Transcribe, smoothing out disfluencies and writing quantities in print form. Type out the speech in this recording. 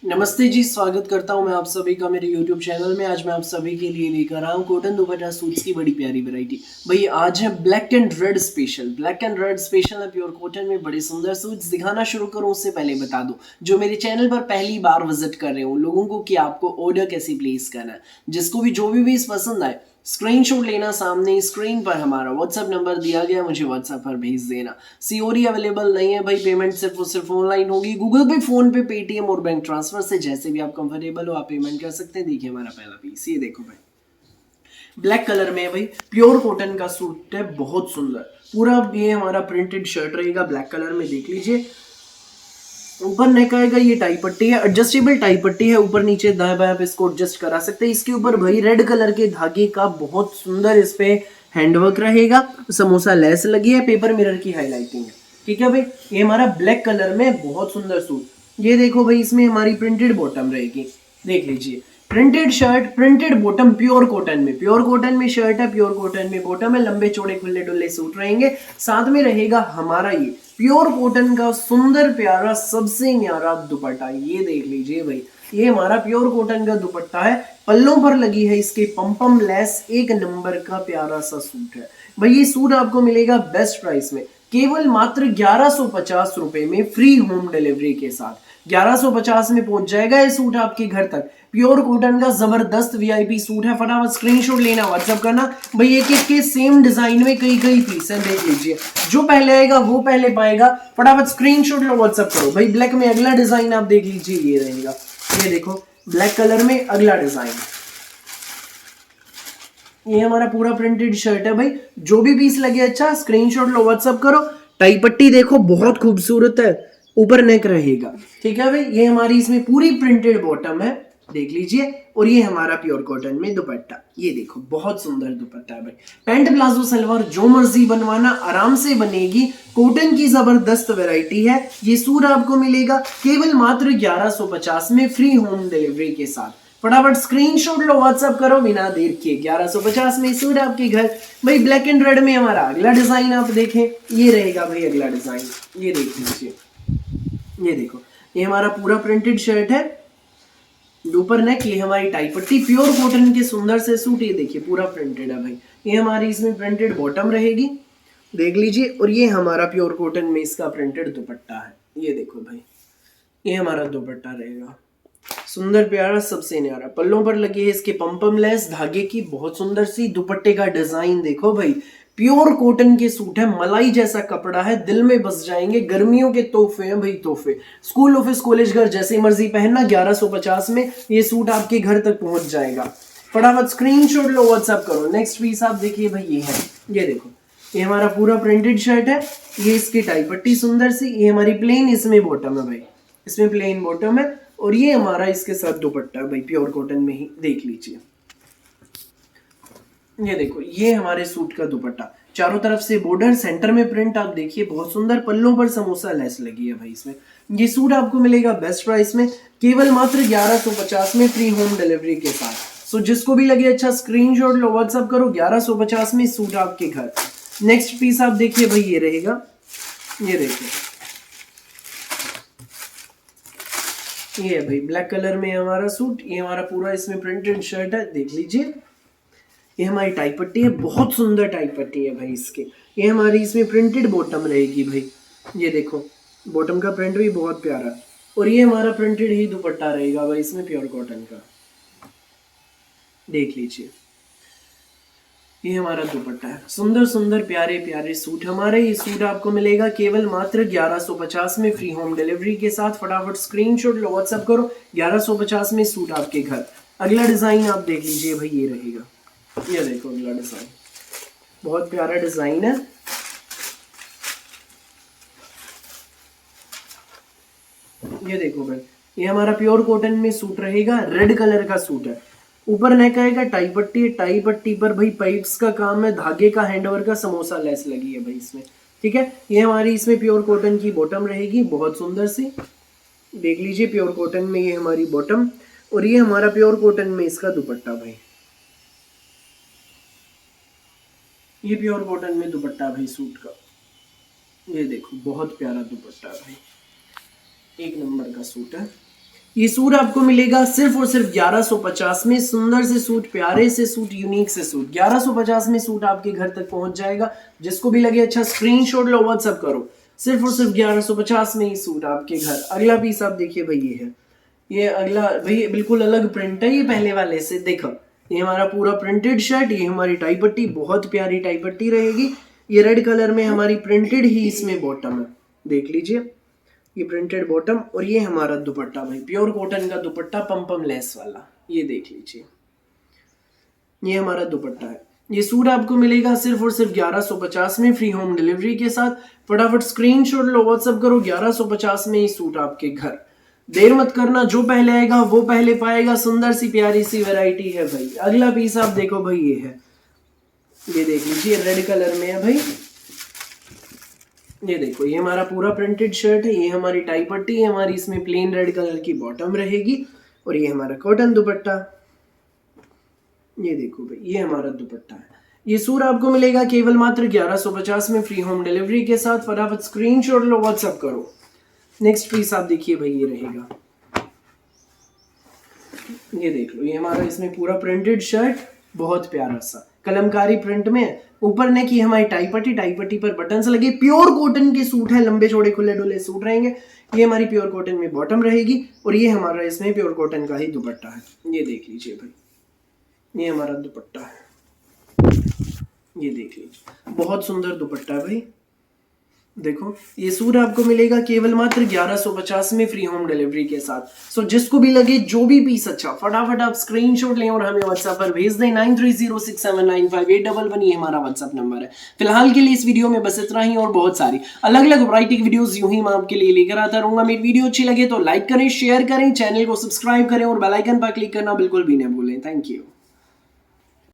नमस्ते जी, स्वागत करता हूं मैं आप सभी का मेरे YouTube चैनल में। आज मैं आप सभी के लिए लेकर आया हूं कॉटन दुपट्टा सूट्स की बड़ी प्यारी वैरायटी। भाई आज है black and red special. Black and red special है प्योर कॉटन में बड़े सुंदर सूट्स। दिखाना शुरू करूं उससे पहले बता दूं, जो मेरे चैनल पर पहली बार विजिट कर रहे हो लोगों को कि आपको ऑर्डर कैसे प्लेस करना है। जिसको भी जो भी पीस पसंद आए स्क्रीनशॉट लेना, सामने स्क्रीन पर हमारा व्हाट्सएप नंबर दिया गया, मुझे व्हाट्सएप पर भेज देना। सीओडी अवेलेबल नहीं है भाई, पेमेंट सिर्फ और सिर्फ ऑनलाइन होगी। गूगल पे, फोन पे, पेटीएम और बैंक ट्रांसफर से जैसे भी आप कंफर्टेबल हो आप पेमेंट कर सकते हैं। देखिए हमारा पहला पीस, ये देखो भाई, ब्लैक कलर में है भाई, प्योर कॉटन का सूट है, बहुत सुंदर। पूरा ये हमारा प्रिंटेड शर्ट रहेगा ब्लैक कलर में, देख लीजिए। ऊपर नेक आएगा, ये टाई पट्टी है, एडजस्टेबल टाई पट्टी है, ऊपर नीचे दाएं बाएं आप इसको एडजस्ट करा सकते हैं। इसके ऊपर भाई रेड कलर के धागे का बहुत सुंदर इस पे हैंडवर्क रहेगा, समोसा लेस लगी है, पेपर मिरर की हाईलाइटिंग है। ठीक है भाई, ये हमारा ब्लैक कलर में बहुत सुंदर सूट। ये देखो भाई, इसमें हमारी प्रिंटेड बॉटम रहेगी, देख लीजिए। Printed shirt, printed bottom, pure cotton में, प्योर कॉटन में शर्ट है, प्योर कॉटन में बॉटम है, लंबे चौड़े खुले डुल्ले सूट रहेंगे। साथ में रहेगा हमारा ये प्योर कॉटन का सुंदर प्यारा सबसे न्यारा दुपट्टा, ये देख लीजिए भाई। ये हमारा प्योर कॉटन का दुपट्टा है, पल्लों पर लगी है इसके पम लेस, एक नंबर का प्यारा सा सूट है भाई। ये सूट आपको मिलेगा बेस्ट प्राइस में, केवल मात्र 1150 रुपए में, फ्री होम डिलीवरी के साथ। 1150 में पहुंच जाएगा ये सूट आपके घर तक। प्योर कॉटन का जबरदस्त वीआईपी सूट है, फटाफट स्क्रीनशॉट लेना, व्हाट्सएप करना भाई। एक एक के सेम डिजाइन में कई कई पीस है, देख लीजिए। जो पहले आएगा वो पहले पाएगा, फटाफट स्क्रीनशॉट लो, व्हाट्सएप करो भाई। ब्लैक में अगला डिजाइन आप देख लीजिए, ये रहेगा, ये देखो ब्लैक कलर में अगला डिजाइन। ये हमारा पूरा प्रिंटेड शर्ट है भाई। जो भी पीस लगे अच्छा स्क्रीनशॉट लो, व्हाट्सअप करो। टाई पट्टी देखो बहुत खूबसूरत है, ऊपर नेक रहेगा। ठीक है भाई, ये हमारी इसमें पूरी प्रिंटेड बॉटम है, देख लीजिए। और ये हमारा प्योर कॉटन में दुपट्टा, ये देखो बहुत सुंदर दुपट्टा है भाई। पैंट प्लाजो सलवार जो मर्जी बनवाना आराम से बनेगी, कॉटन की जबरदस्त वैरायटी है। ये सूट आपको मिलेगा केवल मात्र 1150 में, फ्री होम डिलीवरी के साथ। फटाफट स्क्रीनशॉट लो, व्हाट्सअप करो बिना देर किए। 1150 में सूट आपके घर भाई। ब्लैक एंड रेड में हमारा अगला डिजाइन आप देखें, ये रहेगा भाई अगला डिजाइन, ये देख लीजिए। ये देखो, ये हमारा पूरा प्रिंटेड शर्ट है, ऊपर नेक, ये हमारी टाई पट्टी, प्योर कॉटन के सुंदर से सूट, ये देखिए पूरा प्रिंटेड है भाई। ये हमारी इसमें प्रिंटेड बॉटम रहेगी, देख लीजिए। और ये हमारा प्योर कॉटन में इसका प्रिंटेड दुपट्टा है, ये देखो भाई। ये हमारा दुपट्टा रहेगा सुंदर प्यारा सबसे न्यारा, पल्लों पर लगी है इसके पम लेस धागे की बहुत सुंदर सी। दुपट्टे का डिजाइन देखो भाई, प्योर कॉटन के सूट है, मलाई जैसा कपड़ा है, दिल में बस जाएंगे। गर्मियों के तोहफे हैं भाई, तोहफे। स्कूल, ऑफिस, कॉलेज, घर जैसे मर्जी पहनना। 1150 में ये सूट आपके घर तक पहुंच जाएगा। फटाफट स्क्रीनशॉट लो, व्हाट्सएप करो। नेक्स्ट पीस आप देखिए भाई, ये है, ये देखो, ये हमारा पूरा प्रिंटेड शर्ट है। ये इसकी टाई पट्टी सुंदर सी, ये हमारी प्लेन इसमें बॉटम है भाई, इसमें प्लेन बॉटम है। और ये हमारा इसके साथ दुपट्टा भाई, प्योर कॉटन में ही, देख लीजिए। ये देखो, ये हमारे सूट का दुपट्टा, चारों तरफ से बॉर्डर, सेंटर में प्रिंट आप देखिए बहुत सुंदर, पल्लों पर समोसा लेस लगी है भाई इसमें। ये सूट आपको मिलेगा बेस्ट प्राइस में, केवल मात्र 1150 में, फ्री होम डिलीवरी के साथ। सो जिसको भी लगे अच्छा स्क्रीनशॉट लो, व्हाट्सअप करो। 1150 में सूट आपके घर। नेक्स्ट पीस आप देखिए भाई, ये रहेगा, ये देखिए, ये है भाई ब्लैक कलर में हमारा सूट। ये हमारा पूरा इसमें प्रिंटेड शर्ट है, देख लीजिए। ये हमारी टाई पट्टी है, बहुत सुंदर टाई पट्टी है भाई इसके। ये हमारी इसमें प्रिंटेड बॉटम रहेगी भाई, ये देखो बॉटम का प्रिंट भी बहुत प्यारा है। और ये हमारा प्रिंटेड ही दुपट्टा रहेगा भाई इसमें, प्योर कॉटन का, देख लीजिए। ये हमारा दुपट्टा है, सुंदर सुंदर प्यारे प्यारे सूट हमारे। ये सूट आपको मिलेगा केवल मात्र 1150 में, फ्री होम डिलीवरी के साथ। फटाफट स्क्रीनशॉट लो, व्हाट्सएप करो। 1150 में सूट आपके घर। अगला डिजाइन आप देख लीजिए भाई, ये रहेगा, ये देखो अगला डिजाइन, बहुत प्यारा डिजाइन है। ये देखो भाई, ये हमारा प्योर कॉटन में सूट रहेगा, रेड कलर का सूट है। ऊपर नेक आएगा, टाई पट्टी है, टाई पट्टी पर भाई पाइप्स का काम है, धागे का हैंडवर्क का, समोसा लेस लगी है भाई इसमें। ठीक है, ये हमारी इसमें प्योर कॉटन की बॉटम रहेगी, बहुत सुंदर सी, देख लीजिए। प्योर कॉटन में ये हमारी बॉटम, और ये हमारा प्योर कॉटन में इसका दुपट्टा भाई। ये प्योर कॉटन में दुपट्टा भाई सूट का, ये देखो बहुत प्यारा दुपट्टा भाई, एक नंबर का सूट है। ये सूट आपको मिलेगा सिर्फ और सिर्फ 1150 में। सुंदर से सूट, प्यारे से सूट, यूनिक से सूट, 1150 में सूट आपके घर तक पहुंच जाएगा। जिसको भी लगे अच्छा स्क्रीनशॉट लो, व्हाट्सअप करो। सिर्फ और सिर्फ 1150 में ही सूट आपके घर। अगला पीस आप देखिए भाई, ये है, ये अगला भाई बिल्कुल अलग प्रिंट है ये पहले वाले से। देखो ये हमारा पूरा प्रिंटेड शर्ट, ये हमारी टाई पट्टी, बहुत प्यारी टाई पट्टी रहेगी। ये रेड कलर में हमारी प्रिंटेड ही इसमें बॉटम है, देख लीजिए, ये प्रिंटेड बॉटम। और ये हमारा दुपट्टा भाई, प्योर कॉटन का दुपट्टा, पम लेस वाला, ये देख लीजिए, ये हमारा दुपट्टा है। ये सूट आपको मिलेगा सिर्फ और सिर्फ 1150 में, फ्री होम डिलीवरी के साथ। फटाफट स्क्रीनशॉट लो, व्हाट्सअप करो, 1150 में ही सूट आपके घर। देर मत करना, जो पहले आएगा वो पहले पाएगा। सुंदर सी प्यारी सी वैरायटी है भाई। अगला पीस आप देखो भाई, ये है, ये देख लीजिए, रेड कलर में है भाई। ये देखो, ये हमारा पूरा प्रिंटेड शर्ट है, ये हमारी टाई पट्टी है, हमारी इसमें प्लेन रेड कलर की बॉटम रहेगी। और ये हमारा कॉटन दुपट्टा, ये देखो भाई, ये हमारा दुपट्टा है। ये सूट आपको मिलेगा केवल मात्र 1150 में, फ्री होम डिलीवरी के साथ। फटाफट स्क्रीनशॉट लो, व्हाट्सएप करो। नेक्स्ट पीस आप देखिए भाई, ये रहेगा, ये देख लो, ये हमारा इसमें पूरा प्रिंटेड शर्ट, बहुत प्यारा सा कलमकारी प्रिंट में। ऊपर ने की हमारी टाई पट्टी पर बटन्स लगे। प्योर कॉटन के सूट है, लंबे चौड़े खुले डुले सूट रहेंगे। ये हमारी प्योर कॉटन में बॉटम रहेगी और ये हमारा इसमें प्योर कॉटन का ही दुपट्टा है। ये देख लीजिए भाई, ये हमारा दुपट्टा है, ये देख लीजिए, बहुत सुंदर दुपट्टा है भाई। देखो ये सूट आपको मिलेगा केवल मात्र 1150 में, फ्री होम डिलीवरी के साथ। सो जिसको भी लगे, जो भी पीस अच्छा, फटाफट आप स्क्रीनशॉट लें और हमें व्हाट्सएप पर भेज दें। 9306795811, ये हमारा व्हाट्सएप नंबर है। फिलहाल के लिए इस वीडियो में बस इतना ही, और बहुत सारी अलग अलग वैरायटी की वीडियोस यूं ही मैं आपके लिए लेकर आता रहूंगा। मेरी वीडियो अच्छी लगे तो लाइक करें, शेयर करें, चैनल को सब्सक्राइब करें और बेल आइकन पर क्लिक करना बिल्कुल भी न भूलें। Thank you.